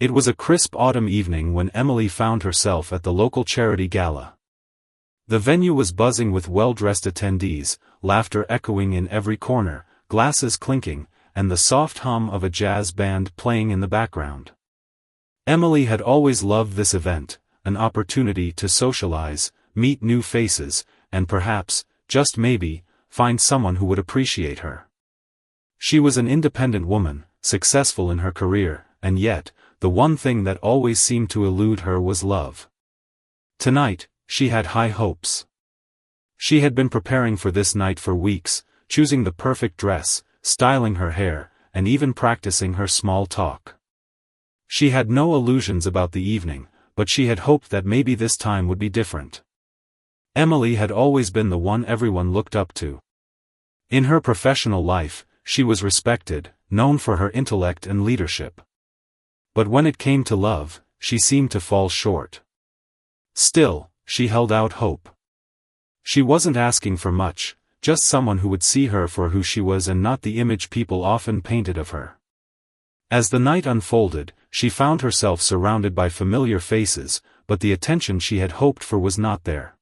It was a crisp autumn evening when Emily found herself at the local charity gala. The venue was buzzing with well-dressed attendees, laughter echoing in every corner, glasses clinking, and the soft hum of a jazz band playing in the background. Emily had always loved this event, an opportunity to socialize, meet new faces, and perhaps, just maybe, find someone who would appreciate her. She was an independent woman, successful in her career, and yet, the one thing that always seemed to elude her was love. Tonight, she had high hopes. She had been preparing for this night for weeks, choosing the perfect dress, styling her hair, and even practicing her small talk. She had no illusions about the evening, but she had hoped that maybe this time would be different. Emily had always been the one everyone looked up to. In her professional life, she was respected, known for her intellect and leadership. But when it came to love, she seemed to fall short. Still, she held out hope. She wasn't asking for much, just someone who would see her for who she was and not the image people often painted of her. As the night unfolded, she found herself surrounded by familiar faces, but the attention she had hoped for was not there.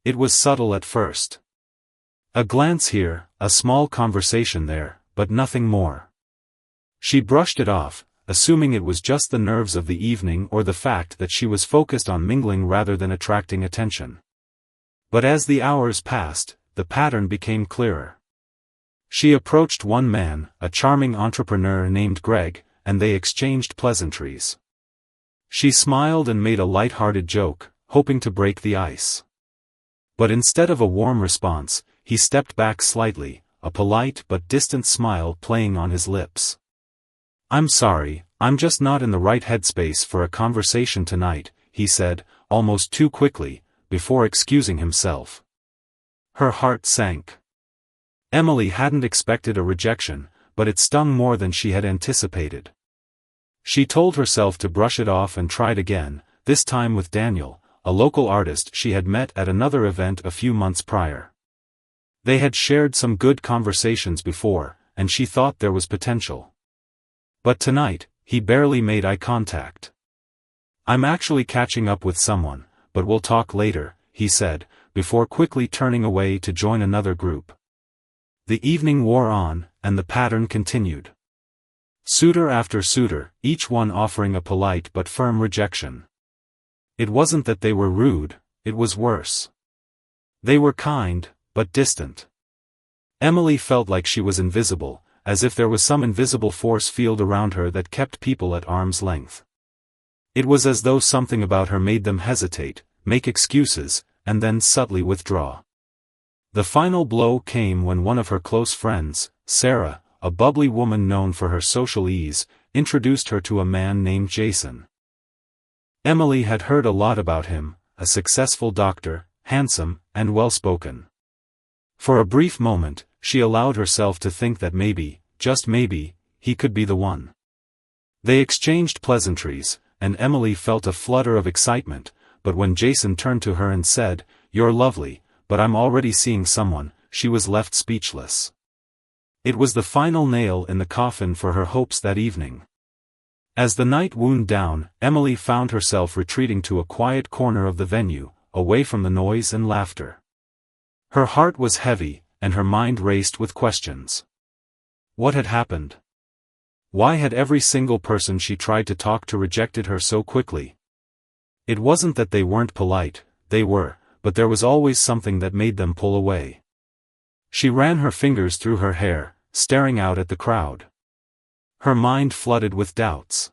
It was subtle at first. A glance here, a small conversation there, but nothing more. She brushed it off, assuming it was just the nerves of the evening or the fact that she was focused on mingling rather than attracting attention. But as the hours passed, the pattern became clearer. She approached one man, a charming entrepreneur named Greg, and they exchanged pleasantries. She smiled and made a light-hearted joke, hoping to break the ice. But instead of a warm response, he stepped back slightly, a polite but distant smile playing on his lips. "I'm sorry, I'm just not in the right headspace for a conversation tonight," he said, almost too quickly, before excusing himself. Her heart sank. Emily hadn't expected a rejection, but it stung more than she had anticipated. She told herself to brush it off and tried again, this time with Daniel, a local artist she had met at another event a few months prior. They had shared some good conversations before, and she thought there was potential. But tonight, he barely made eye contact. "I'm actually catching up with someone, but we'll talk later," he said, before quickly turning away to join another group. The evening wore on, and the pattern continued. Suitor after suitor, each one offering a polite but firm rejection. It wasn't that they were rude, it was worse. They were kind, but distant. Emily felt like she was invisible, as if there was some invisible force field around her that kept people at arm's length. It was as though something about her made them hesitate, make excuses, and then subtly withdraw. The final blow came when one of her close friends, Sarah, a bubbly woman known for her social ease, introduced her to a man named Jason. Emily had heard a lot about him, a successful doctor, handsome, and well-spoken. For a brief moment, she allowed herself to think that maybe, just maybe, he could be the one. They exchanged pleasantries, and Emily felt a flutter of excitement, but when Jason turned to her and said, "You're lovely, but I'm already seeing someone," she was left speechless. It was the final nail in the coffin for her hopes that evening. As the night wound down, Emily found herself retreating to a quiet corner of the venue, away from the noise and laughter. Her heart was heavy, and her mind raced with questions. What had happened? Why had every single person she tried to talk to rejected her so quickly? It wasn't that they weren't polite, they were, but there was always something that made them pull away. She ran her fingers through her hair, staring out at the crowd. Her mind flooded with doubts.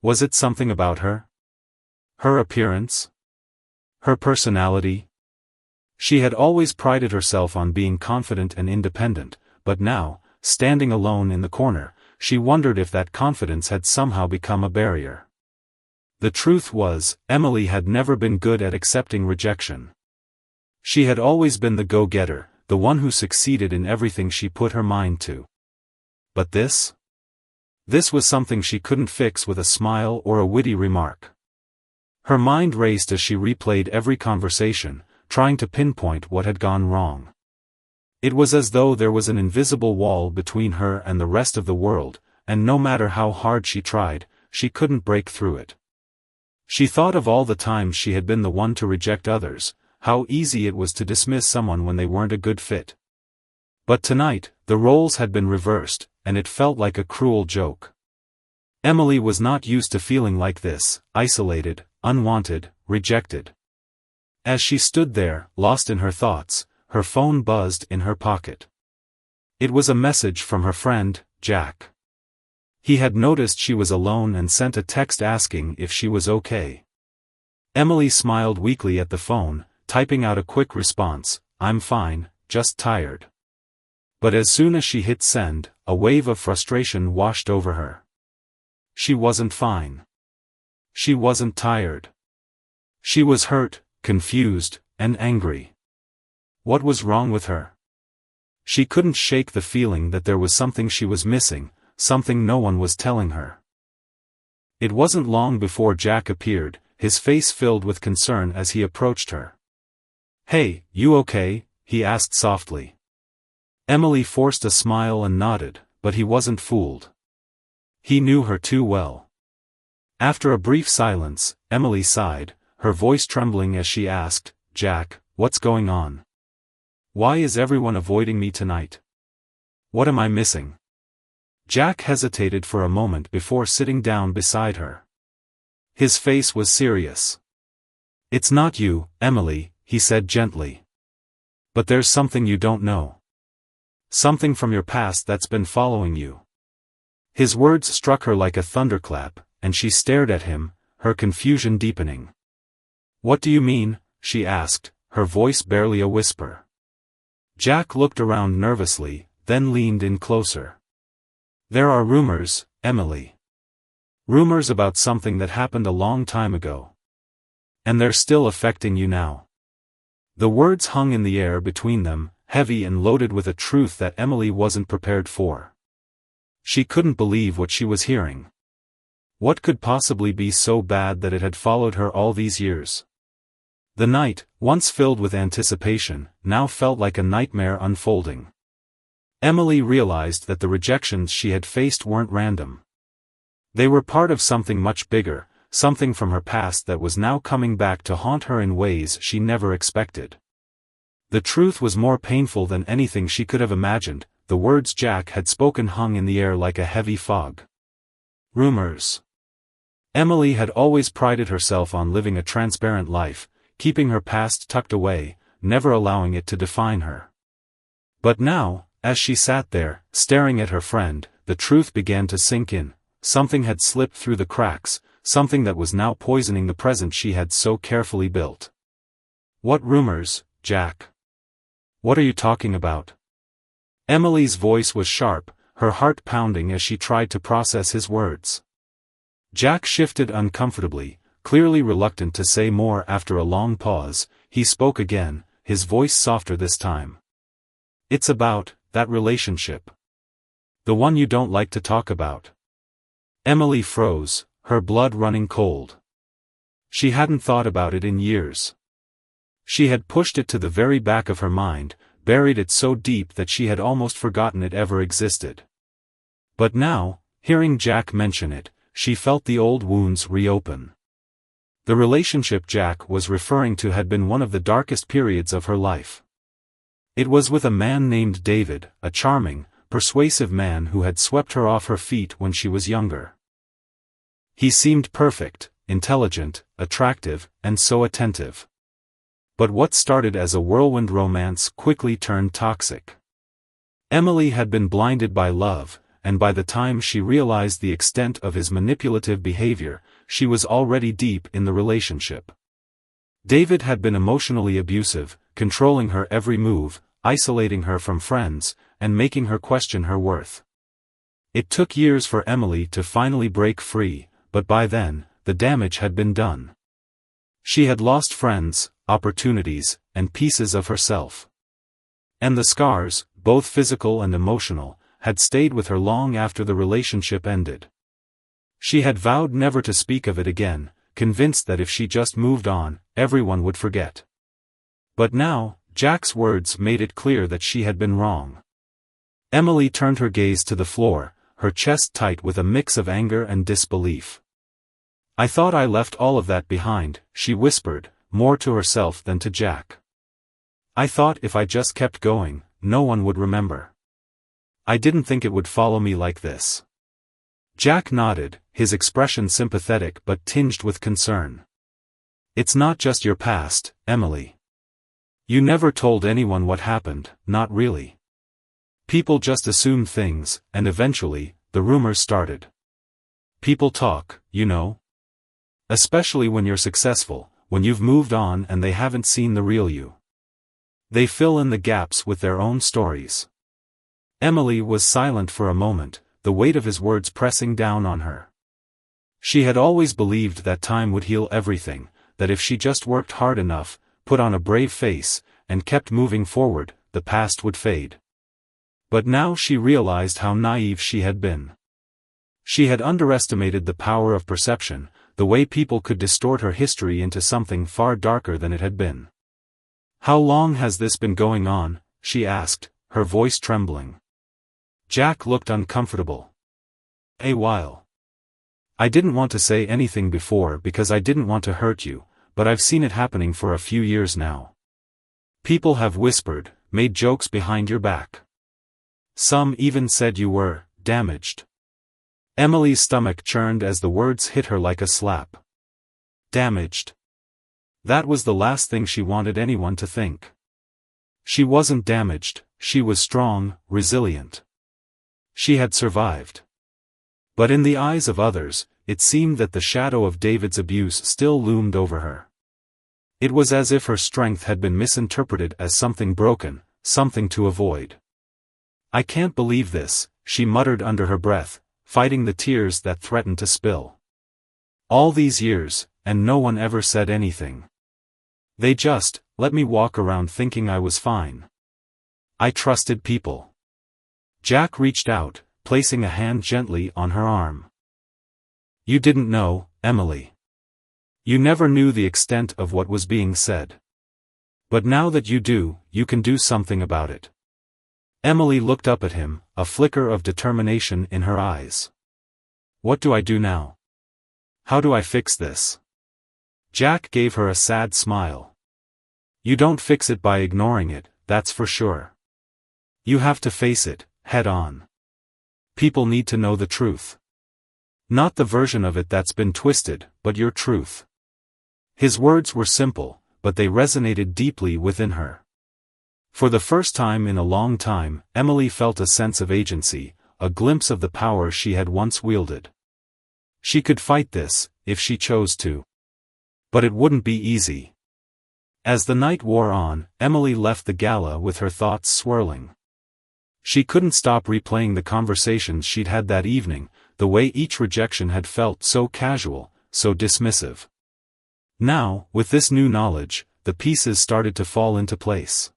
Was it something about her? Her appearance? Her personality? She had always prided herself on being confident and independent, but now, standing alone in the corner, she wondered if that confidence had somehow become a barrier. The truth was, Emily had never been good at accepting rejection. She had always been the go-getter, the one who succeeded in everything she put her mind to. But this? This was something she couldn't fix with a smile or a witty remark. Her mind raced as she replayed every conversation, trying to pinpoint what had gone wrong. It was as though there was an invisible wall between her and the rest of the world, and no matter how hard she tried, she couldn't break through it. She thought of all the times she had been the one to reject others, how easy it was to dismiss someone when they weren't a good fit. But tonight, the roles had been reversed, and it felt like a cruel joke. Emily was not used to feeling like this, isolated, unwanted, rejected. As she stood there, lost in her thoughts, her phone buzzed in her pocket. It was a message from her friend, Jack. He had noticed she was alone and sent a text asking if she was okay. Emily smiled weakly at the phone, typing out a quick response, "I'm fine, just tired." But as soon as she hit send, a wave of frustration washed over her. She wasn't fine. She wasn't tired. She was hurt, confused, and angry. What was wrong with her? She couldn't shake the feeling that there was something she was missing, something no one was telling her. It wasn't long before Jack appeared, his face filled with concern as he approached her. "Hey, you okay?" he asked softly. Emily forced a smile and nodded, but he wasn't fooled. He knew her too well. After a brief silence, Emily sighed, her voice trembling as she asked, "Jack, what's going on? Why is everyone avoiding me tonight? What am I missing?" Jack hesitated for a moment before sitting down beside her. His face was serious. "It's not you, Emily," he said gently. "But there's something you don't know. Something from your past that's been following you." His words struck her like a thunderclap, and she stared at him, her confusion deepening. "What do you mean?" she asked, her voice barely a whisper. Jack looked around nervously, then leaned in closer. "There are rumors, Emily. Rumors about something that happened a long time ago. And they're still affecting you now." The words hung in the air between them, heavy and loaded with a truth that Emily wasn't prepared for. She couldn't believe what she was hearing. What could possibly be so bad that it had followed her all these years? The night, once filled with anticipation, now felt like a nightmare unfolding. Emily realized that the rejections she had faced weren't random. They were part of something much bigger, something from her past that was now coming back to haunt her in ways she never expected. The truth was more painful than anything she could have imagined. The words Jack had spoken hung in the air like a heavy fog. Rumors. Emily had always prided herself on living a transparent life, keeping her past tucked away, never allowing it to define her. But now, as she sat there, staring at her friend, the truth began to sink in. Something had slipped through the cracks, something that was now poisoning the present she had so carefully built. "What rumors, Jack? What are you talking about?" Emily's voice was sharp, her heart pounding as she tried to process his words. Jack shifted uncomfortably, clearly reluctant to say more. After a long pause, he spoke again, his voice softer this time. "It's about that relationship. The one you don't like to talk about." Emily froze, her blood running cold. She hadn't thought about it in years. She had pushed it to the very back of her mind, buried it so deep that she had almost forgotten it ever existed. But now, hearing Jack mention it, she felt the old wounds reopen. The relationship Jack was referring to had been one of the darkest periods of her life. It was with a man named David, a charming, persuasive man who had swept her off her feet when she was younger. He seemed perfect, intelligent, attractive, and so attentive. But what started as a whirlwind romance quickly turned toxic. Emily had been blinded by love, and by the time she realized the extent of his manipulative behavior, she was already deep in the relationship. David had been emotionally abusive, controlling her every move, isolating her from friends, and making her question her worth. It took years for Emily to finally break free, but by then, the damage had been done. She had lost friends, opportunities, and pieces of herself. And the scars, both physical and emotional, had stayed with her long after the relationship ended. She had vowed never to speak of it again, convinced that if she just moved on, everyone would forget. But now, Jack's words made it clear that she had been wrong. Emily turned her gaze to the floor, her chest tight with a mix of anger and disbelief. I thought I left all of that behind, she whispered, more to herself than to Jack. I thought if I just kept going, no one would remember. I didn't think it would follow me like this. Jack nodded, his expression sympathetic but tinged with concern. It's not just your past, Emily. You never told anyone what happened, not really. People just assumed things, and eventually, the rumors started. People talk, you know. Especially when you're successful, when you've moved on and they haven't seen the real you. They fill in the gaps with their own stories. Emily was silent for a moment, the weight of his words pressing down on her. She had always believed that time would heal everything, that if she just worked hard enough, put on a brave face, and kept moving forward, the past would fade. But now she realized how naive she had been. She had underestimated the power of perception, the way people could distort her history into something far darker than it had been. How long has this been going on? She asked, her voice trembling. Jack looked uncomfortable. A while. I didn't want to say anything before because I didn't want to hurt you, but I've seen it happening for a few years now. People have whispered, made jokes behind your back. Some even said you were damaged. Emily's stomach churned as the words hit her like a slap. Damaged. That was the last thing she wanted anyone to think. She wasn't damaged, she was strong, resilient. She had survived. But in the eyes of others, it seemed that the shadow of David's abuse still loomed over her. It was as if her strength had been misinterpreted as something broken, something to avoid. I can't believe this, she muttered under her breath, fighting the tears that threatened to spill. All these years, and no one ever said anything. They just let me walk around thinking I was fine. I trusted people. Jack reached out, placing a hand gently on her arm. You didn't know, Emily. You never knew the extent of what was being said. But now that you do, you can do something about it. Emily looked up at him, a flicker of determination in her eyes. What do I do now? How do I fix this? Jack gave her a sad smile. You don't fix it by ignoring it, that's for sure. You have to face it, head on. People need to know the truth. Not the version of it that's been twisted, but your truth. His words were simple, but they resonated deeply within her. For the first time in a long time, Emily felt a sense of agency, a glimpse of the power she had once wielded. She could fight this, if she chose to. But it wouldn't be easy. As the night wore on, Emily left the gala with her thoughts swirling. She couldn't stop replaying the conversations she'd had that evening, the way each rejection had felt so casual, so dismissive. Now, with this new knowledge, the pieces started to fall into place.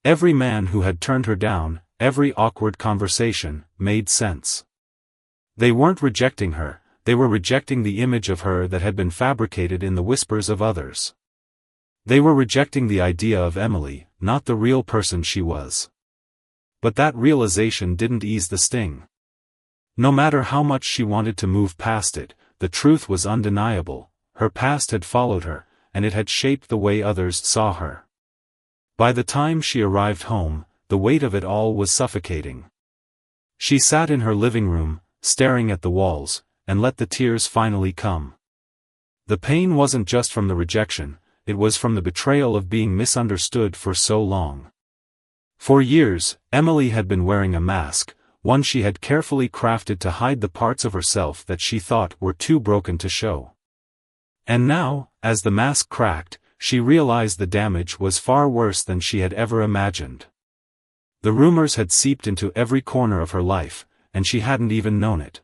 Every man who had turned her down, every awkward conversation, made sense. They weren't rejecting her, they were rejecting the image of her that had been fabricated in the whispers of others. They were rejecting the idea of Emily, not the real person she was. But that realization didn't ease the sting. No matter how much she wanted to move past it, the truth was undeniable. Her past had followed her, and it had shaped the way others saw her. By the time she arrived home, the weight of it all was suffocating. She sat in her living room, staring at the walls, and let the tears finally come. The pain wasn't just from the rejection, it was from the betrayal of being misunderstood for so long. For years, Emily had been wearing a mask, one she had carefully crafted to hide the parts of herself that she thought were too broken to show. And now, as the mask cracked, she realized the damage was far worse than she had ever imagined. The rumors had seeped into every corner of her life, and she hadn't even known it.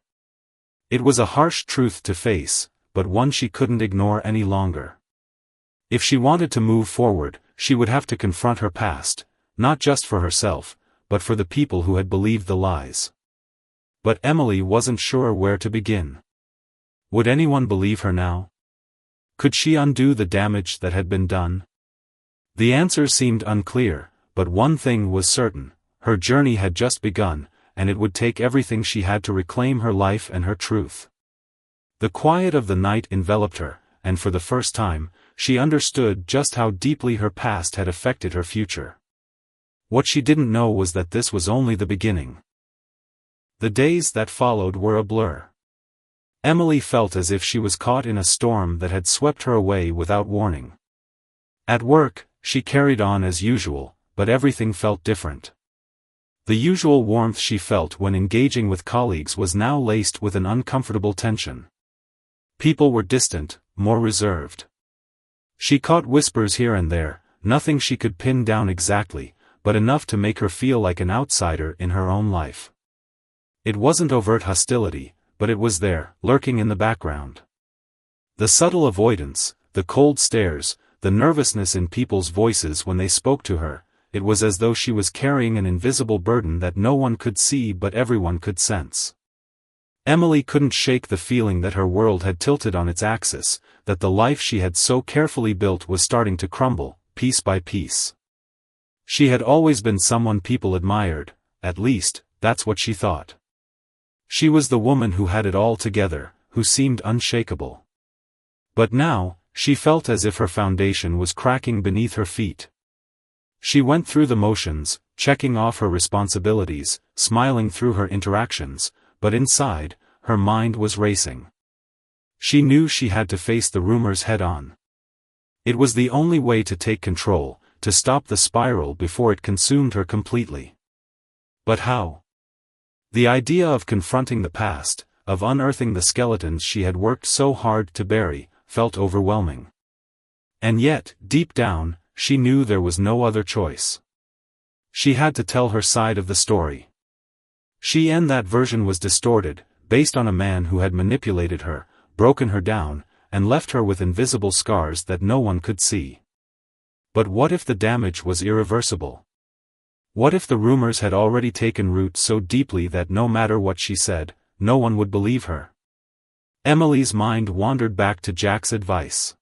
It was a harsh truth to face, but one she couldn't ignore any longer. If she wanted to move forward, she would have to confront her past, not just for herself, but for the people who had believed the lies. But Emily wasn't sure where to begin. Would anyone believe her now? Could she undo the damage that had been done? The answer seemed unclear, but one thing was certain: her journey had just begun, and it would take everything she had to reclaim her life and her truth. The quiet of the night enveloped her, and for the first time, she understood just how deeply her past had affected her future. What she didn't know was that this was only the beginning. The days that followed were a blur. Emily felt as if she was caught in a storm that had swept her away without warning. At work, she carried on as usual, but everything felt different. The usual warmth she felt when engaging with colleagues was now laced with an uncomfortable tension. People were distant, more reserved. She caught whispers here and there, nothing she could pin down exactly, but enough to make her feel like an outsider in her own life. It wasn't overt hostility, but it was there, lurking in the background. The subtle avoidance, the cold stares, the nervousness in people's voices when they spoke to her, it was as though she was carrying an invisible burden that no one could see but everyone could sense. Emily couldn't shake the feeling that her world had tilted on its axis, that the life she had so carefully built was starting to crumble, piece by piece. She had always been someone people admired, at least, that's what she thought. She was the woman who had it all together, who seemed unshakable. But now, she felt as if her foundation was cracking beneath her feet. She went through the motions, checking off her responsibilities, smiling through her interactions, but inside, her mind was racing. She knew she had to face the rumors head-on. It was the only way to take control, to stop the spiral before it consumed her completely. But how? The idea of confronting the past, of unearthing the skeletons she had worked so hard to bury, felt overwhelming. And yet, deep down, she knew there was no other choice. She had to tell her side of the story. And that version was distorted, based on a man who had manipulated her, broken her down, and left her with invisible scars that no one could see. But what if the damage was irreversible? What if the rumors had already taken root so deeply that no matter what she said, no one would believe her? Emily's mind wandered back to Jack's advice.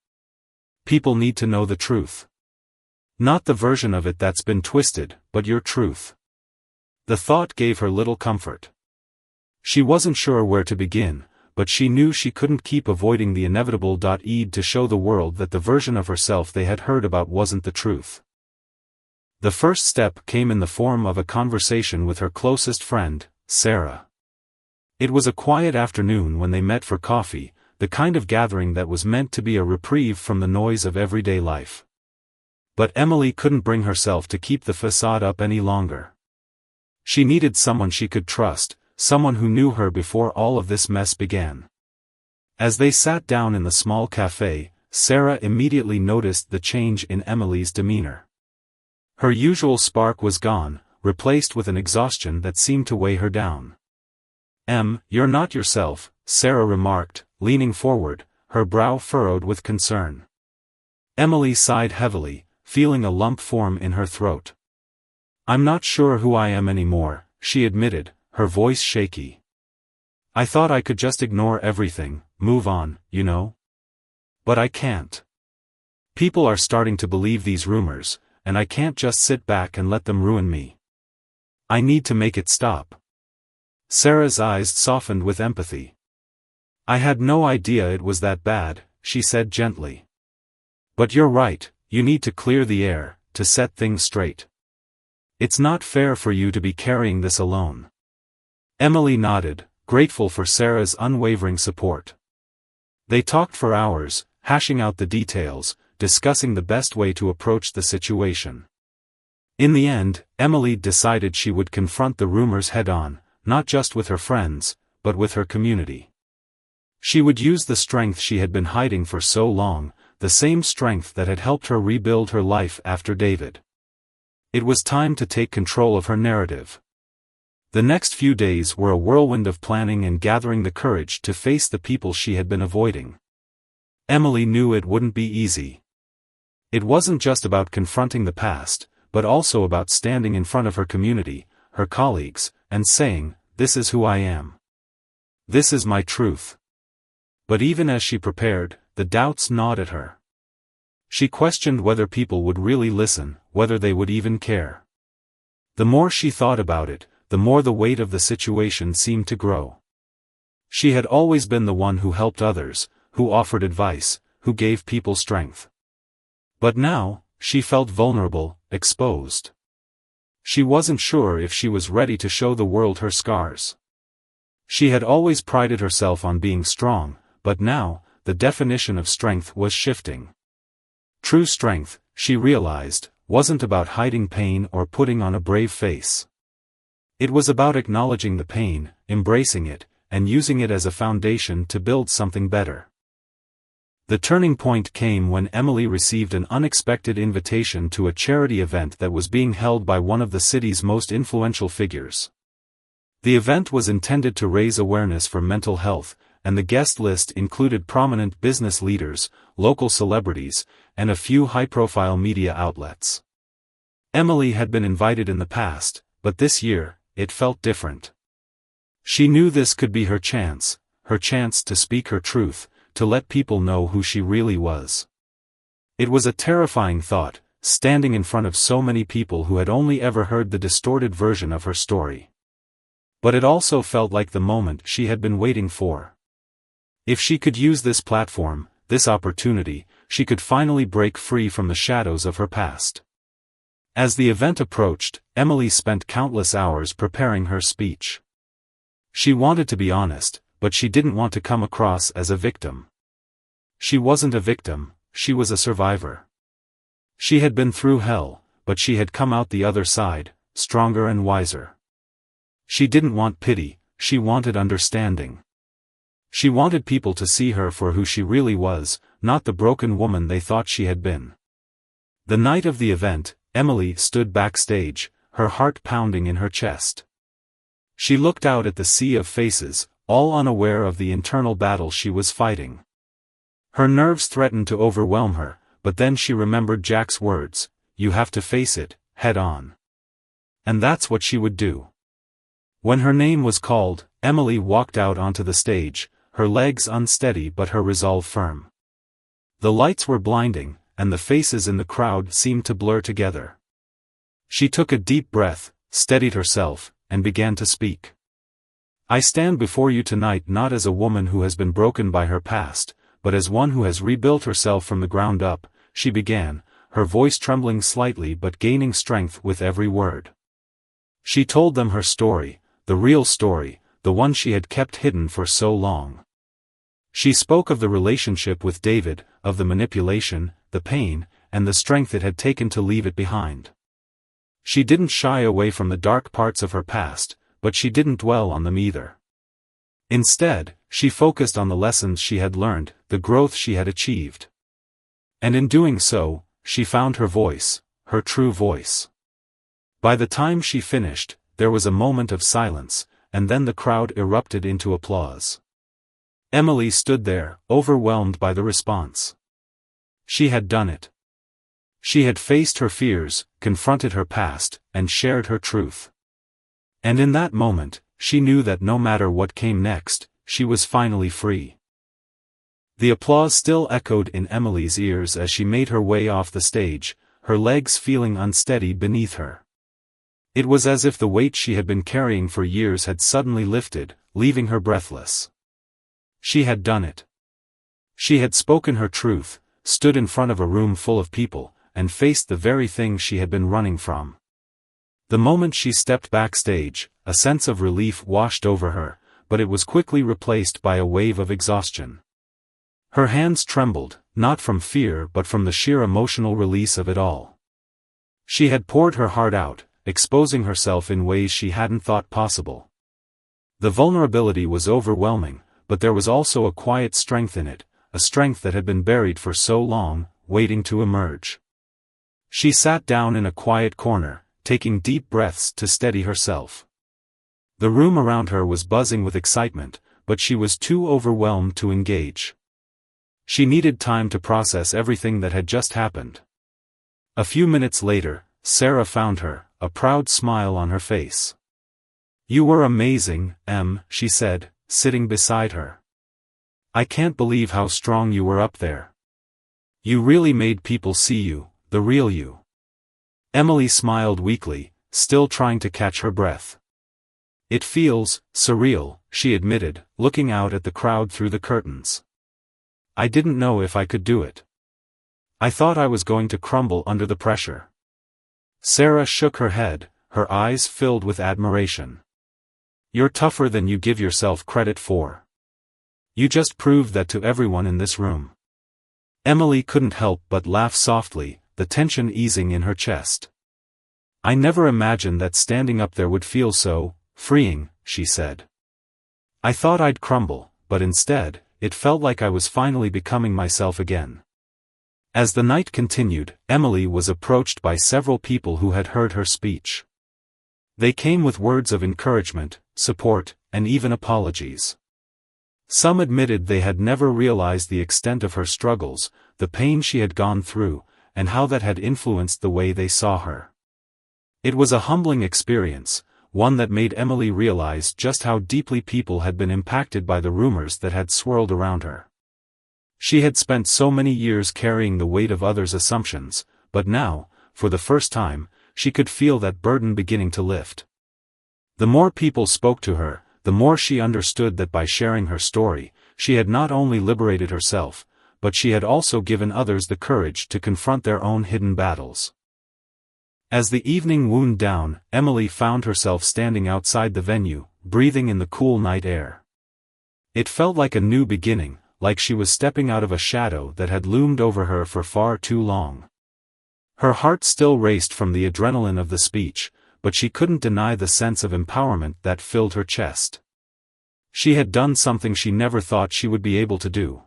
People need to know the truth. Not the version of it that's been twisted, but your truth. The thought gave her little comfort. She wasn't sure where to begin, but she knew she couldn't keep avoiding the inevitable. To show the world that the version of herself they had heard about wasn't the truth. The first step came in the form of a conversation with her closest friend, Sarah. It was a quiet afternoon when they met for coffee, the kind of gathering that was meant to be a reprieve from the noise of everyday life. But Emily couldn't bring herself to keep the facade up any longer. She needed someone she could trust, someone who knew her before all of this mess began. As they sat down in the small cafe, Sarah immediately noticed the change in Emily's demeanor. Her usual spark was gone, replaced with an exhaustion that seemed to weigh her down. You're not yourself," Sarah remarked, leaning forward, her brow furrowed with concern. Emily sighed heavily, feeling a lump form in her throat. "I'm not sure who I am anymore," she admitted, her voice shaky. "I thought I could just ignore everything, move on, you know? But I can't. People are starting to believe these rumors, and I can't just sit back and let them ruin me. I need to make it stop." Sarah's eyes softened with empathy. "I had no idea it was that bad," she said gently. "But you're right, you need to clear the air, to set things straight. It's not fair for you to be carrying this alone." Emily nodded, grateful for Sarah's unwavering support. They talked for hours, hashing out the details, discussing the best way to approach the situation. In the end, Emily decided she would confront the rumors head-on, not just with her friends, but with her community. She would use the strength she had been hiding for so long, the same strength that had helped her rebuild her life after David. It was time to take control of her narrative. The next few days were a whirlwind of planning and gathering the courage to face the people she had been avoiding. Emily knew it wouldn't be easy. It wasn't just about confronting the past, but also about standing in front of her community, her colleagues, and saying, "This is who I am. This is my truth." But even as she prepared, the doubts gnawed at her. She questioned whether people would really listen, whether they would even care. The more she thought about it, the more the weight of the situation seemed to grow. She had always been the one who helped others, who offered advice, who gave people strength. But now, she felt vulnerable, exposed. She wasn't sure if she was ready to show the world her scars. She had always prided herself on being strong, but now, the definition of strength was shifting. True strength, she realized, wasn't about hiding pain or putting on a brave face. It was about acknowledging the pain, embracing it, and using it as a foundation to build something better. The turning point came when Emily received an unexpected invitation to a charity event that was being held by one of the city's most influential figures. The event was intended to raise awareness for mental health, and the guest list included prominent business leaders, local celebrities, and a few high-profile media outlets. Emily had been invited in the past, but this year, it felt different. She knew this could be her chance to speak her truth, to let people know who she really was. It was a terrifying thought, standing in front of so many people who had only ever heard the distorted version of her story. But it also felt like the moment she had been waiting for. If she could use this platform, this opportunity, she could finally break free from the shadows of her past. As the event approached, Emily spent countless hours preparing her speech. She wanted to be honest, but she didn't want to come across as a victim. She wasn't a victim, she was a survivor. She had been through hell, but she had come out the other side, stronger and wiser. She didn't want pity, she wanted understanding. She wanted people to see her for who she really was, not the broken woman they thought she had been. The night of the event, Emily stood backstage, her heart pounding in her chest. She looked out at the sea of faces, all unaware of the internal battle she was fighting. Her nerves threatened to overwhelm her, but then she remembered Jack's words, "You have to face it, head on." And that's what she would do. When her name was called, Emily walked out onto the stage, her legs unsteady but her resolve firm. The lights were blinding, and the faces in the crowd seemed to blur together. She took a deep breath, steadied herself, and began to speak. "I stand before you tonight not as a woman who has been broken by her past, but as one who has rebuilt herself from the ground up," she began, her voice trembling slightly but gaining strength with every word. She told them her story, the real story, the one she had kept hidden for so long. She spoke of the relationship with David, of the manipulation, the pain, and the strength it had taken to leave it behind. She didn't shy away from the dark parts of her past, but she didn't dwell on them either. Instead, she focused on the lessons she had learned, the growth she had achieved. And in doing so, she found her voice, her true voice. By the time she finished, there was a moment of silence, and then the crowd erupted into applause. Emily stood there, overwhelmed by the response. She had done it. She had faced her fears, confronted her past, and shared her truth. And in that moment, she knew that no matter what came next, she was finally free. The applause still echoed in Emily's ears as she made her way off the stage, her legs feeling unsteady beneath her. It was as if the weight she had been carrying for years had suddenly lifted, leaving her breathless. She had done it. She had spoken her truth, stood in front of a room full of people, and faced the very thing she had been running from. The moment she stepped backstage, a sense of relief washed over her, but it was quickly replaced by a wave of exhaustion. Her hands trembled, not from fear but from the sheer emotional release of it all. She had poured her heart out, exposing herself in ways she hadn't thought possible. The vulnerability was overwhelming, but there was also a quiet strength in it, a strength that had been buried for so long, waiting to emerge. She sat down in a quiet corner, taking deep breaths to steady herself. The room around her was buzzing with excitement, but she was too overwhelmed to engage. She needed time to process everything that had just happened. A few minutes later, Sarah found her, a proud smile on her face. "You were amazing, Em," she said, sitting beside her. "I can't believe how strong you were up there. You really made people see you, the real you." Emily smiled weakly, still trying to catch her breath. It feels surreal, she admitted, looking out at the crowd through the curtains. I didn't know if I could do it. I thought I was going to crumble under the pressure. Sarah shook her head, her eyes filled with admiration. You're tougher than you give yourself credit for. You just proved that to everyone in this room. Emily couldn't help but laugh softly, the tension easing in her chest. I never imagined that standing up there would feel so freeing, she said. I thought I'd crumble, but instead, it felt like I was finally becoming myself again. As the night continued, Emily was approached by several people who had heard her speech. They came with words of encouragement, support, and even apologies. Some admitted they had never realized the extent of her struggles, the pain she had gone through, and how that had influenced the way they saw her. It was a humbling experience, one that made Emily realize just how deeply people had been impacted by the rumors that had swirled around her. She had spent so many years carrying the weight of others' assumptions, but now, for the first time, she could feel that burden beginning to lift. The more people spoke to her, the more she understood that by sharing her story, she had not only liberated herself, but she had also given others the courage to confront their own hidden battles. As the evening wound down, Emily found herself standing outside the venue, breathing in the cool night air. It felt like a new beginning, like she was stepping out of a shadow that had loomed over her for far too long. Her heart still raced from the adrenaline of the speech, but she couldn't deny the sense of empowerment that filled her chest. She had done something she never thought she would be able to do.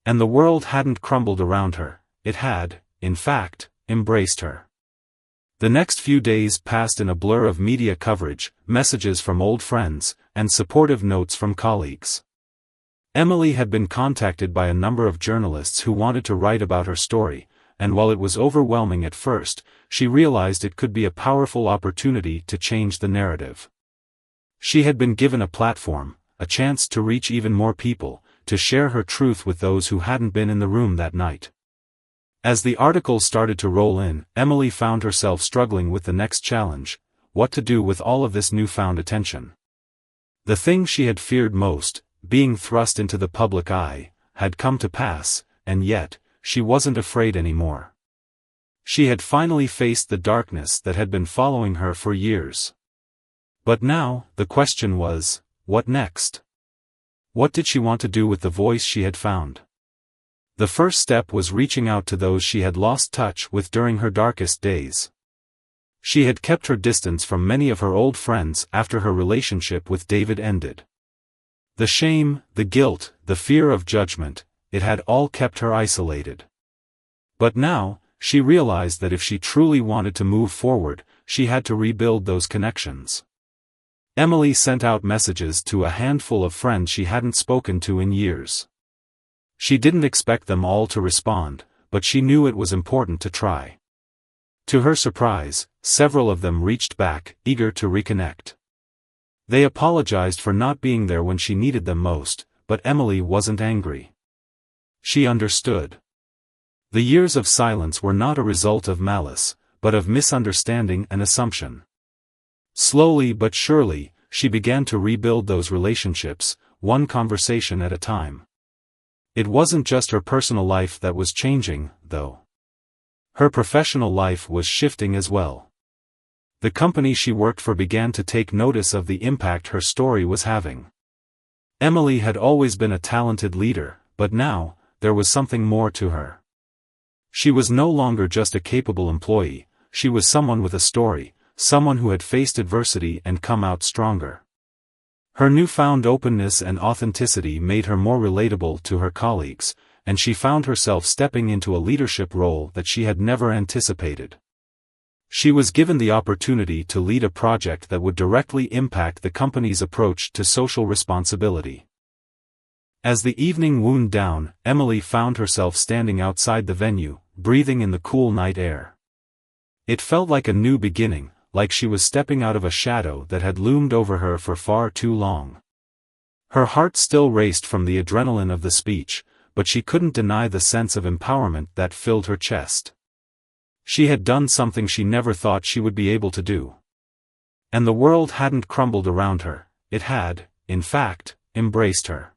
And the world hadn't crumbled around her, it had, in fact, embraced her. The next few days passed in a blur of media coverage, messages from old friends, and supportive notes from colleagues. Emily had been contacted by a number of journalists who wanted to write about her story, and while it was overwhelming at first, she realized it could be a powerful opportunity to change the narrative. She had been given a platform, a chance to reach even more people, to share her truth with those who hadn't been in the room that night. As the articles started to roll in, Emily found herself struggling with the next challenge: what to do with all of this newfound attention. The thing she had feared most, being thrust into the public eye, had come to pass, and yet, she wasn't afraid anymore. She had finally faced the darkness that had been following her for years. But now, the question was, what next? What did she want to do with the voice she had found? The first step was reaching out to those she had lost touch with during her darkest days. She had kept her distance from many of her old friends after her relationship with David ended. The shame, the guilt, the fear of judgment, it had all kept her isolated. But now, she realized that if she truly wanted to move forward, she had to rebuild those connections. Emily sent out messages to a handful of friends she hadn't spoken to in years. She didn't expect them all to respond, but she knew it was important to try. To her surprise, several of them reached back, eager to reconnect. They apologized for not being there when she needed them most, but Emily wasn't angry. She understood. The years of silence were not a result of malice, but of misunderstanding and assumption. Slowly but surely, she began to rebuild those relationships, one conversation at a time. It wasn't just her personal life that was changing, though. Her professional life was shifting as well. The company she worked for began to take notice of the impact her story was having. Emily had always been a talented leader, but now, there was something more to her. She was no longer just a capable employee, she was someone with a story, someone who had faced adversity and come out stronger. Her newfound openness and authenticity made her more relatable to her colleagues, and she found herself stepping into a leadership role that she had never anticipated. She was given the opportunity to lead a project that would directly impact the company's approach to social responsibility. As the evening wound down, Emily found herself standing outside the venue, breathing in the cool night air. It felt like a new beginning, like she was stepping out of a shadow that had loomed over her for far too long. Her heart still raced from the adrenaline of the speech, but she couldn't deny the sense of empowerment that filled her chest. She had done something she never thought she would be able to do. And the world hadn't crumbled around her, it had, in fact, embraced her.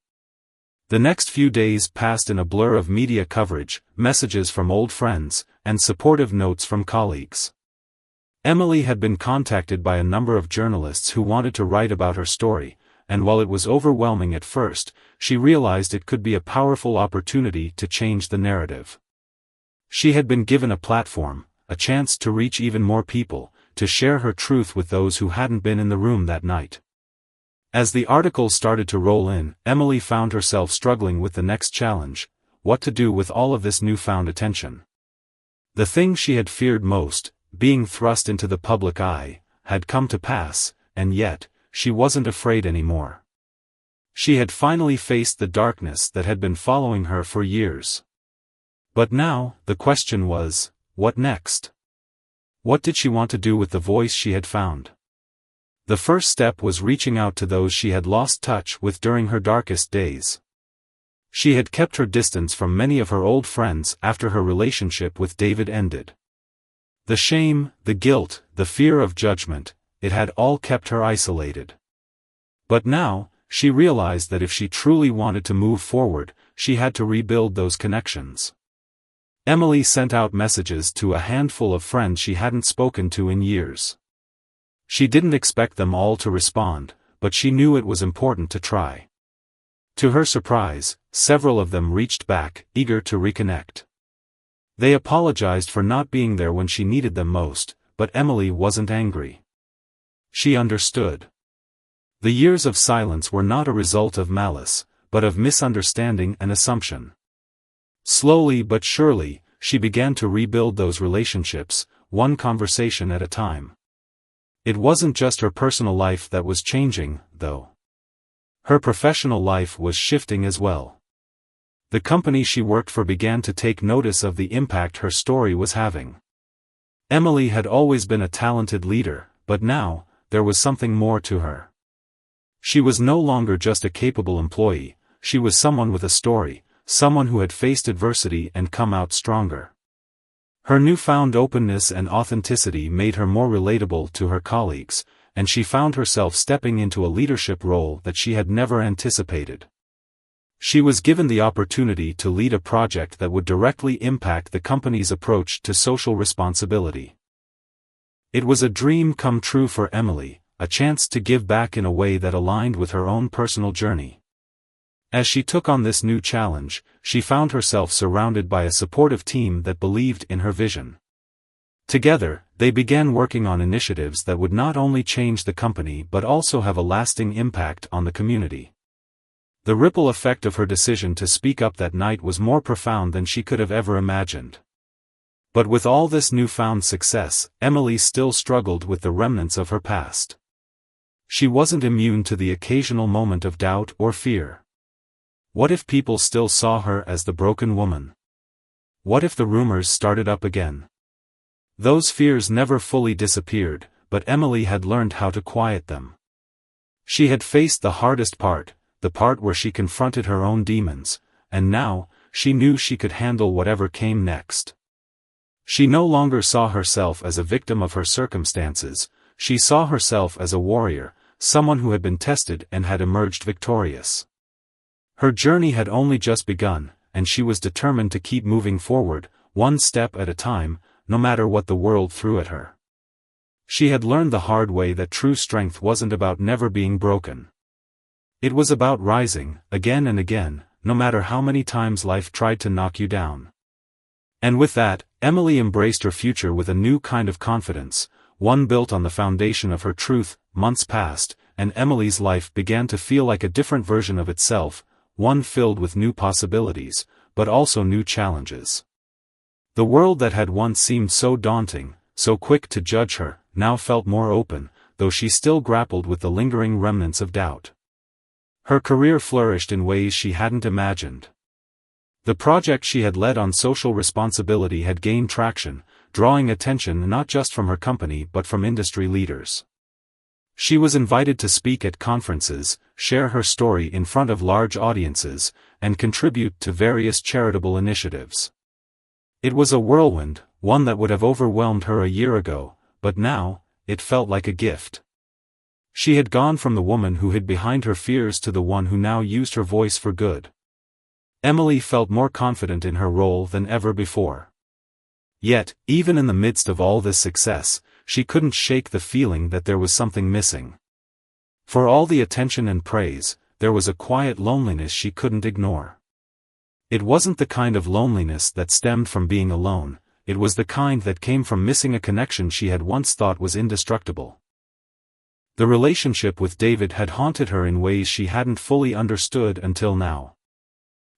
The next few days passed in a blur of media coverage, messages from old friends, and supportive notes from colleagues. Emily had been contacted by a number of journalists who wanted to write about her story, and while it was overwhelming at first, she realized it could be a powerful opportunity to change the narrative. She had been given a platform, a chance to reach even more people, to share her truth with those who hadn't been in the room that night. As the articles started to roll in, Emily found herself struggling with the next challenge: what to do with all of this newfound attention. The thing she had feared most, being thrust into the public eye, had come to pass, and yet, she wasn't afraid anymore. She had finally faced the darkness that had been following her for years. But now, the question was, what next? What did she want to do with the voice she had found? The first step was reaching out to those she had lost touch with during her darkest days. She had kept her distance from many of her old friends after her relationship with David ended. The shame, the guilt, the fear of judgment, it had all kept her isolated. But now, she realized that if she truly wanted to move forward, she had to rebuild those connections. Emily sent out messages to a handful of friends she hadn't spoken to in years. She didn't expect them all to respond, but she knew it was important to try. To her surprise, several of them reached back, eager to reconnect. They apologized for not being there when she needed them most, but Emily wasn't angry. She understood. The years of silence were not a result of malice, but of misunderstanding and assumption. Slowly but surely, she began to rebuild those relationships, one conversation at a time. It wasn't just her personal life that was changing, though. Her professional life was shifting as well. The company she worked for began to take notice of the impact her story was having. Emily had always been a talented leader, but now, there was something more to her. She was no longer just a capable employee, she was someone with a story, someone who had faced adversity and come out stronger. Her newfound openness and authenticity made her more relatable to her colleagues, and she found herself stepping into a leadership role that she had never anticipated. She was given the opportunity to lead a project that would directly impact the company's approach to social responsibility. It was a dream come true for Emily, a chance to give back in a way that aligned with her own personal journey. As she took on this new challenge, she found herself surrounded by a supportive team that believed in her vision. Together, they began working on initiatives that would not only change the company but also have a lasting impact on the community. The ripple effect of her decision to speak up that night was more profound than she could have ever imagined. But with all this newfound success, Emily still struggled with the remnants of her past. She wasn't immune to the occasional moment of doubt or fear. What if people still saw her as the broken woman? What if the rumors started up again? Those fears never fully disappeared, but Emily had learned how to quiet them. She had faced the hardest part, the part where she confronted her own demons, and now, she knew she could handle whatever came next. She no longer saw herself as a victim of her circumstances, she saw herself as a warrior, someone who had been tested and had emerged victorious. Her journey had only just begun, and she was determined to keep moving forward, one step at a time, no matter what the world threw at her. She had learned the hard way that true strength wasn't about never being broken. It was about rising, again and again, no matter how many times life tried to knock you down. And with that, Emily embraced her future with a new kind of confidence, one built on the foundation of her truth. Months passed, and Emily's life began to feel like a different version of itself, one filled with new possibilities, but also new challenges. The world that had once seemed so daunting, so quick to judge her, now felt more open, though she still grappled with the lingering remnants of doubt. Her career flourished in ways she hadn't imagined. The project she had led on social responsibility had gained traction, drawing attention not just from her company but from industry leaders. She was invited to speak at conferences, share her story in front of large audiences, and contribute to various charitable initiatives. It was a whirlwind, one that would have overwhelmed her a year ago, but now, it felt like a gift. She had gone from the woman who hid behind her fears to the one who now used her voice for good. Emily felt more confident in her role than ever before. Yet, even in the midst of all this success, she couldn't shake the feeling that there was something missing. For all the attention and praise, there was a quiet loneliness she couldn't ignore. It wasn't the kind of loneliness that stemmed from being alone, it was the kind that came from missing a connection she had once thought was indestructible. The relationship with David had haunted her in ways she hadn't fully understood until now.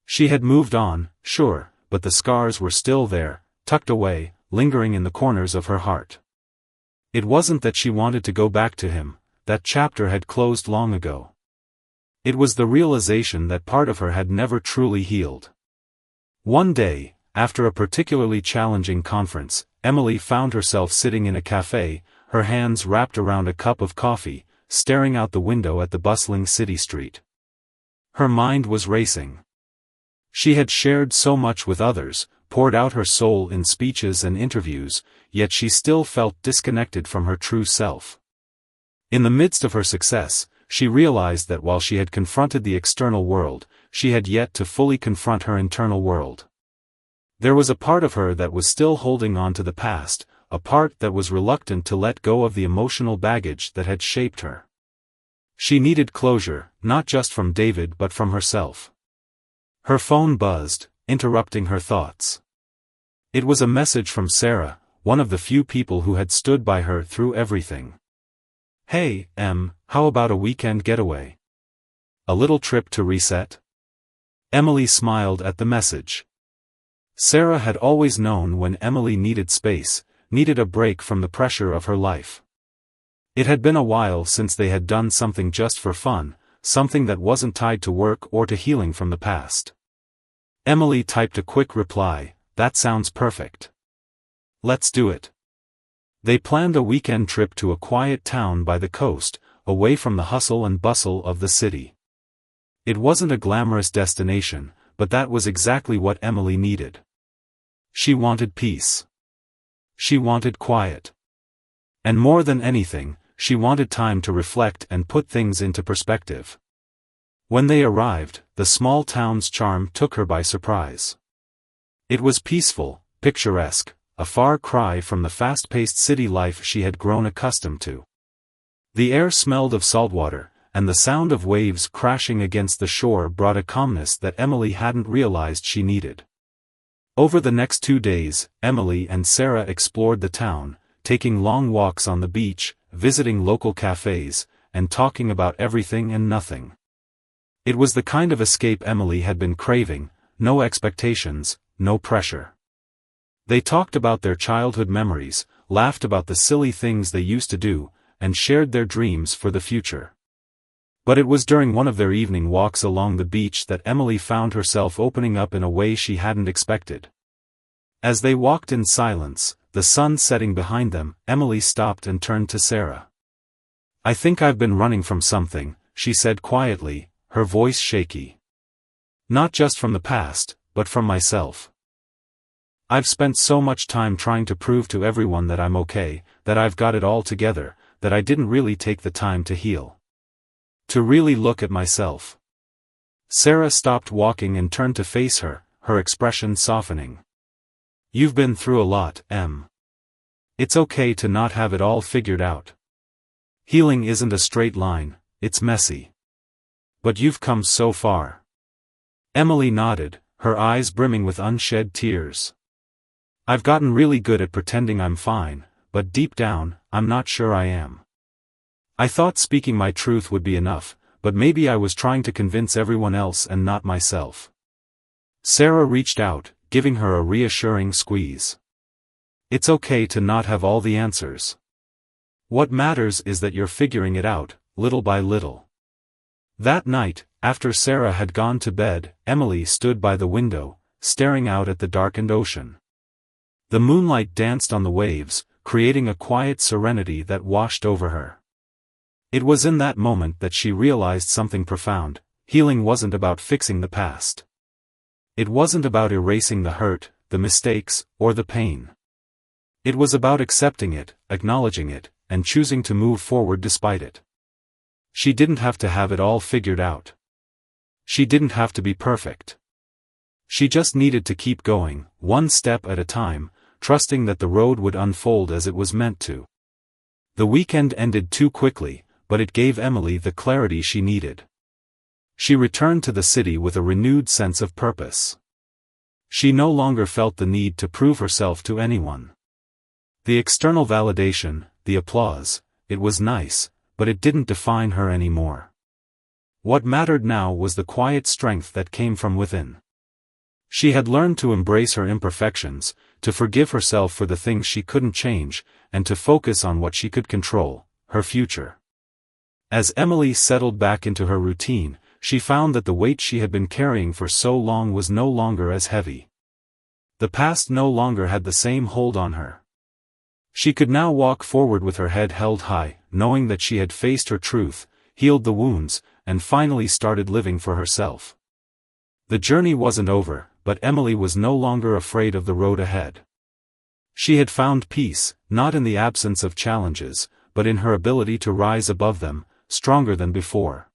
She had moved on, sure, but the scars were still there, tucked away, lingering in the corners of her heart. It wasn't that she wanted to go back to him, that chapter had closed long ago. It was the realization that part of her had never truly healed. One day, after a particularly challenging conference, Emily found herself sitting in a cafe, her hands wrapped around a cup of coffee, staring out the window at the bustling city street. Her mind was racing. She had shared so much with others, poured out her soul in speeches and interviews, yet she still felt disconnected from her true self. In the midst of her success, she realized that while she had confronted the external world, she had yet to fully confront her internal world. There was a part of her that was still holding on to the past, a part that was reluctant to let go of the emotional baggage that had shaped her. She needed closure, not just from David but from herself. Her phone buzzed, interrupting her thoughts. It was a message from Sarah, one of the few people who had stood by her through everything. "Hey, Em, how about a weekend getaway? A little trip to reset?" Emily smiled at the message. Sarah had always known when Emily needed space, needed a break from the pressure of her life. It had been a while since they had done something just for fun, something that wasn't tied to work or to healing from the past. Emily typed a quick reply, "That sounds perfect. Let's do it." They planned a weekend trip to a quiet town by the coast, away from the hustle and bustle of the city. It wasn't a glamorous destination, but that was exactly what Emily needed. She wanted peace. She wanted quiet. And more than anything, she wanted time to reflect and put things into perspective. When they arrived, the small town's charm took her by surprise. It was peaceful, picturesque, a far cry from the fast-paced city life she had grown accustomed to. The air smelled of saltwater, and the sound of waves crashing against the shore brought a calmness that Emily hadn't realized she needed. Over the next 2 days, Emily and Sarah explored the town, taking long walks on the beach, visiting local cafes, and talking about everything and nothing. It was the kind of escape Emily had been craving, no expectations, no pressure. They talked about their childhood memories, laughed about the silly things they used to do, and shared their dreams for the future. But it was during one of their evening walks along the beach that Emily found herself opening up in a way she hadn't expected. As they walked in silence, the sun setting behind them, Emily stopped and turned to Sarah. "I think I've been running from something," she said quietly, her voice shaky. "Not just from the past, but from myself. I've spent so much time trying to prove to everyone that I'm okay, that I've got it all together, that I didn't really take the time to heal. To really look at myself." Sarah stopped walking and turned to face her, her expression softening. "You've been through a lot, Em. It's okay to not have it all figured out. Healing isn't a straight line, it's messy. But you've come so far." Emily nodded, her eyes brimming with unshed tears. "I've gotten really good at pretending I'm fine, but deep down, I'm not sure I am. I thought speaking my truth would be enough, but maybe I was trying to convince everyone else and not myself." Sarah reached out, giving her a reassuring squeeze. "It's okay to not have all the answers. What matters is that you're figuring it out, little by little." That night, after Sarah had gone to bed, Emily stood by the window, staring out at the darkened ocean. The moonlight danced on the waves, creating a quiet serenity that washed over her. It was in that moment that she realized something profound: healing wasn't about fixing the past. It wasn't about erasing the hurt, the mistakes, or the pain. It was about accepting it, acknowledging it, and choosing to move forward despite it. She didn't have to have it all figured out. She didn't have to be perfect. She just needed to keep going, one step at a time, trusting that the road would unfold as it was meant to. The weekend ended too quickly, but it gave Emily the clarity she needed. She returned to the city with a renewed sense of purpose. She no longer felt the need to prove herself to anyone. The external validation, the applause, it was nice, but it didn't define her anymore. What mattered now was the quiet strength that came from within. She had learned to embrace her imperfections, to forgive herself for the things she couldn't change, and to focus on what she could control, her future. As Emily settled back into her routine, she found that the weight she had been carrying for so long was no longer as heavy. The past no longer had the same hold on her. She could now walk forward with her head held high, knowing that she had faced her truth, healed the wounds, and finally started living for herself. The journey wasn't over, but Emily was no longer afraid of the road ahead. She had found peace, not in the absence of challenges, but in her ability to rise above them, stronger than before.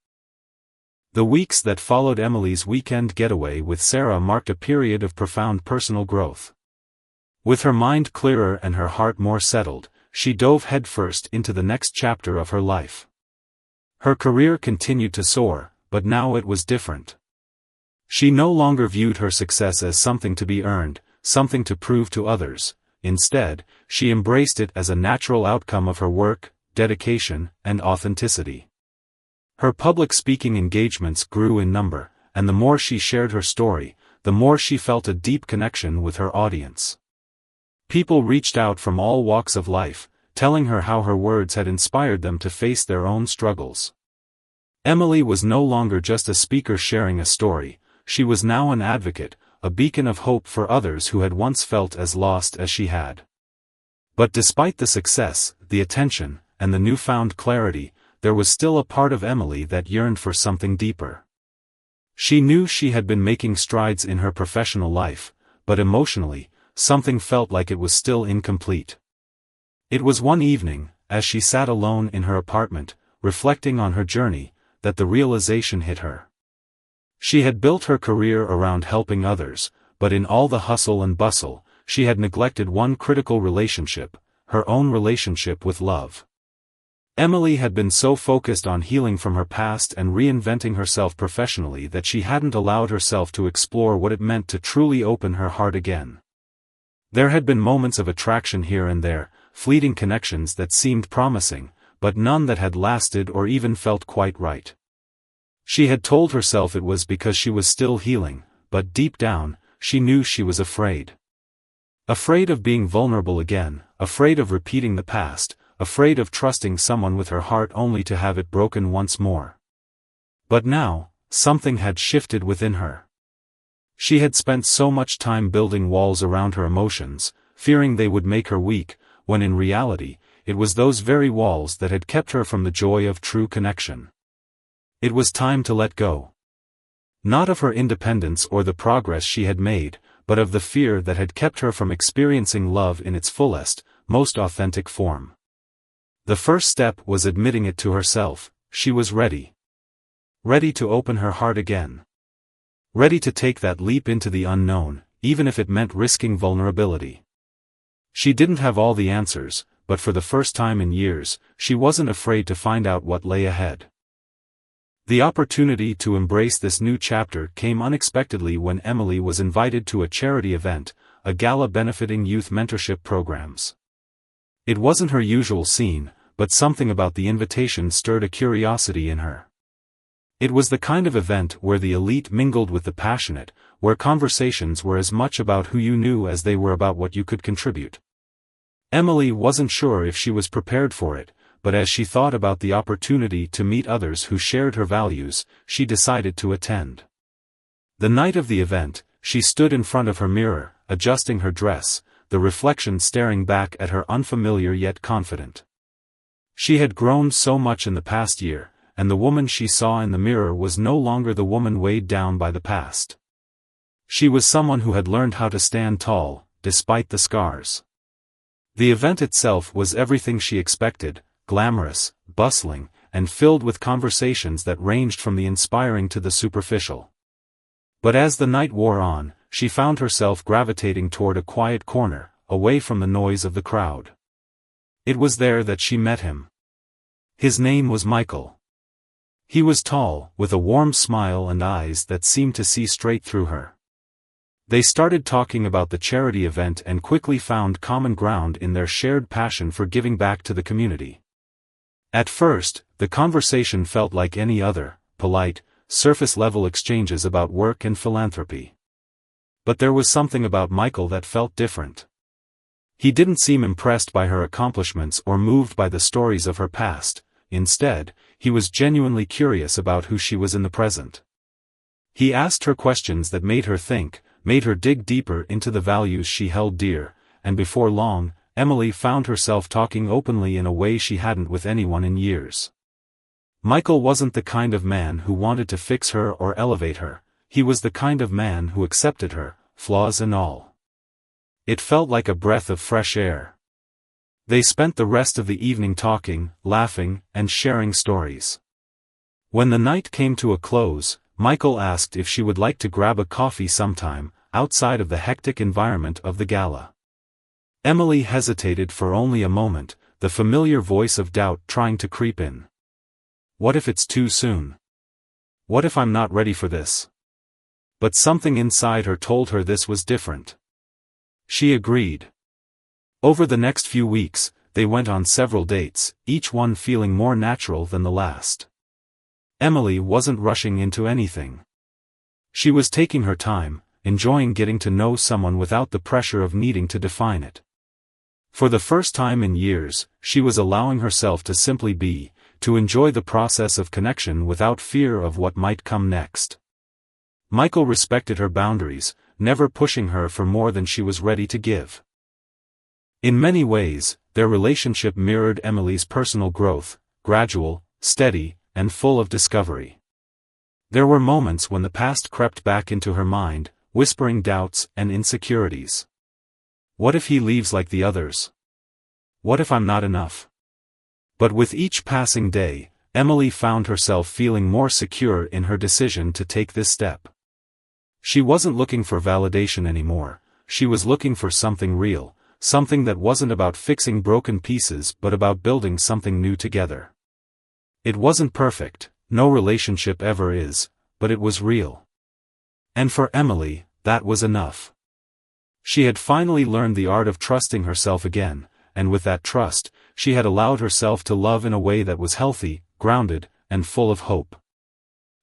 The weeks that followed Emily's weekend getaway with Sarah marked a period of profound personal growth. With her mind clearer and her heart more settled, she dove headfirst into the next chapter of her life. Her career continued to soar, but now it was different. She no longer viewed her success as something to be earned, something to prove to others. Instead, she embraced it as a natural outcome of her work, dedication, and authenticity. Her public speaking engagements grew in number, and the more she shared her story, the more she felt a deep connection with her audience. People reached out from all walks of life, telling her how her words had inspired them to face their own struggles. Emily was no longer just a speaker sharing a story, she was now an advocate, a beacon of hope for others who had once felt as lost as she had. But despite the success, the attention, and the newfound clarity, there was still a part of Emily that yearned for something deeper. She knew she had been making strides in her professional life, but emotionally, something felt like it was still incomplete. It was one evening, as she sat alone in her apartment, reflecting on her journey, that the realization hit her. She had built her career around helping others, but in all the hustle and bustle, she had neglected one critical relationship, her own relationship with love. Emily had been so focused on healing from her past and reinventing herself professionally that she hadn't allowed herself to explore what it meant to truly open her heart again. There had been moments of attraction here and there, fleeting connections that seemed promising, but none that had lasted or even felt quite right. She had told herself it was because she was still healing, but deep down, she knew she was afraid. Afraid of being vulnerable again, afraid of repeating the past, afraid of trusting someone with her heart only to have it broken once more. But now, something had shifted within her. She had spent so much time building walls around her emotions, fearing they would make her weak, when in reality, it was those very walls that had kept her from the joy of true connection. It was time to let go. Not of her independence or the progress she had made, but of the fear that had kept her from experiencing love in its fullest, most authentic form. The first step was admitting it to herself. She was ready. Ready to open her heart again. Ready to take that leap into the unknown, even if it meant risking vulnerability. She didn't have all the answers, but for the first time in years, she wasn't afraid to find out what lay ahead. The opportunity to embrace this new chapter came unexpectedly when Emily was invited to a charity event, a gala benefiting youth mentorship programs. It wasn't her usual scene, but something about the invitation stirred a curiosity in her. It was the kind of event where the elite mingled with the passionate, where conversations were as much about who you knew as they were about what you could contribute. Emily wasn't sure if she was prepared for it, but as she thought about the opportunity to meet others who shared her values, she decided to attend. The night of the event, she stood in front of her mirror, adjusting her dress, the reflection staring back at her unfamiliar yet confident. She had grown so much in the past year, and the woman she saw in the mirror was no longer the woman weighed down by the past. She was someone who had learned how to stand tall, despite the scars. The event itself was everything she expected, glamorous, bustling, and filled with conversations that ranged from the inspiring to the superficial. But as the night wore on, she found herself gravitating toward a quiet corner, away from the noise of the crowd. It was there that she met him. His name was Michael. He was tall, with a warm smile and eyes that seemed to see straight through her. They started talking about the charity event and quickly found common ground in their shared passion for giving back to the community. At first, the conversation felt like any other, polite, surface-level exchanges about work and philanthropy. But there was something about Michael that felt different. He didn't seem impressed by her accomplishments or moved by the stories of her past. Instead, he was genuinely curious about who she was in the present. He asked her questions that made her think, made her dig deeper into the values she held dear, and before long, Emily found herself talking openly in a way she hadn't with anyone in years. Michael wasn't the kind of man who wanted to fix her or elevate her, he was the kind of man who accepted her, flaws and all. It felt like a breath of fresh air. They spent the rest of the evening talking, laughing, and sharing stories. When the night came to a close, Michael asked if she would like to grab a coffee sometime, outside of the hectic environment of the gala. Emily hesitated for only a moment, the familiar voice of doubt trying to creep in. What if it's too soon? What if I'm not ready for this? But something inside her told her this was different. She agreed. Over the next few weeks, they went on several dates, each one feeling more natural than the last. Emily wasn't rushing into anything. She was taking her time, enjoying getting to know someone without the pressure of needing to define it. For the first time in years, she was allowing herself to simply be, to enjoy the process of connection without fear of what might come next. Michael respected her boundaries, never pushing her for more than she was ready to give. In many ways, their relationship mirrored Emily's personal growth, gradual, steady, and full of discovery. There were moments when the past crept back into her mind, whispering doubts and insecurities. What if he leaves like the others? What if I'm not enough? But with each passing day, Emily found herself feeling more secure in her decision to take this step. She wasn't looking for validation anymore, she was looking for something real, something that wasn't about fixing broken pieces but about building something new together. It wasn't perfect, no relationship ever is, but it was real. And for Emily, that was enough. She had finally learned the art of trusting herself again, and with that trust, she had allowed herself to love in a way that was healthy, grounded, and full of hope.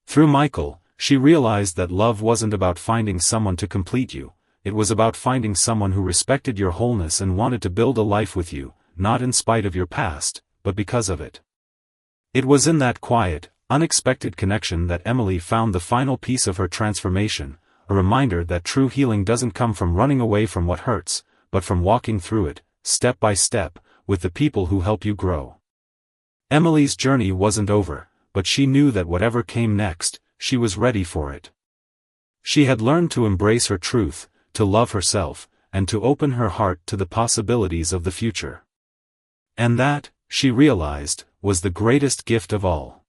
Through Michael, she realized that love wasn't about finding someone to complete you, it was about finding someone who respected your wholeness and wanted to build a life with you, not in spite of your past, but because of it. It was in that quiet, unexpected connection that Emily found the final piece of her transformation, a reminder that true healing doesn't come from running away from what hurts, but from walking through it, step by step, with the people who help you grow. Emily's journey wasn't over, but she knew that whatever came next, she was ready for it. She had learned to embrace her truth, to love herself, and to open her heart to the possibilities of the future. And that, she realized, was the greatest gift of all.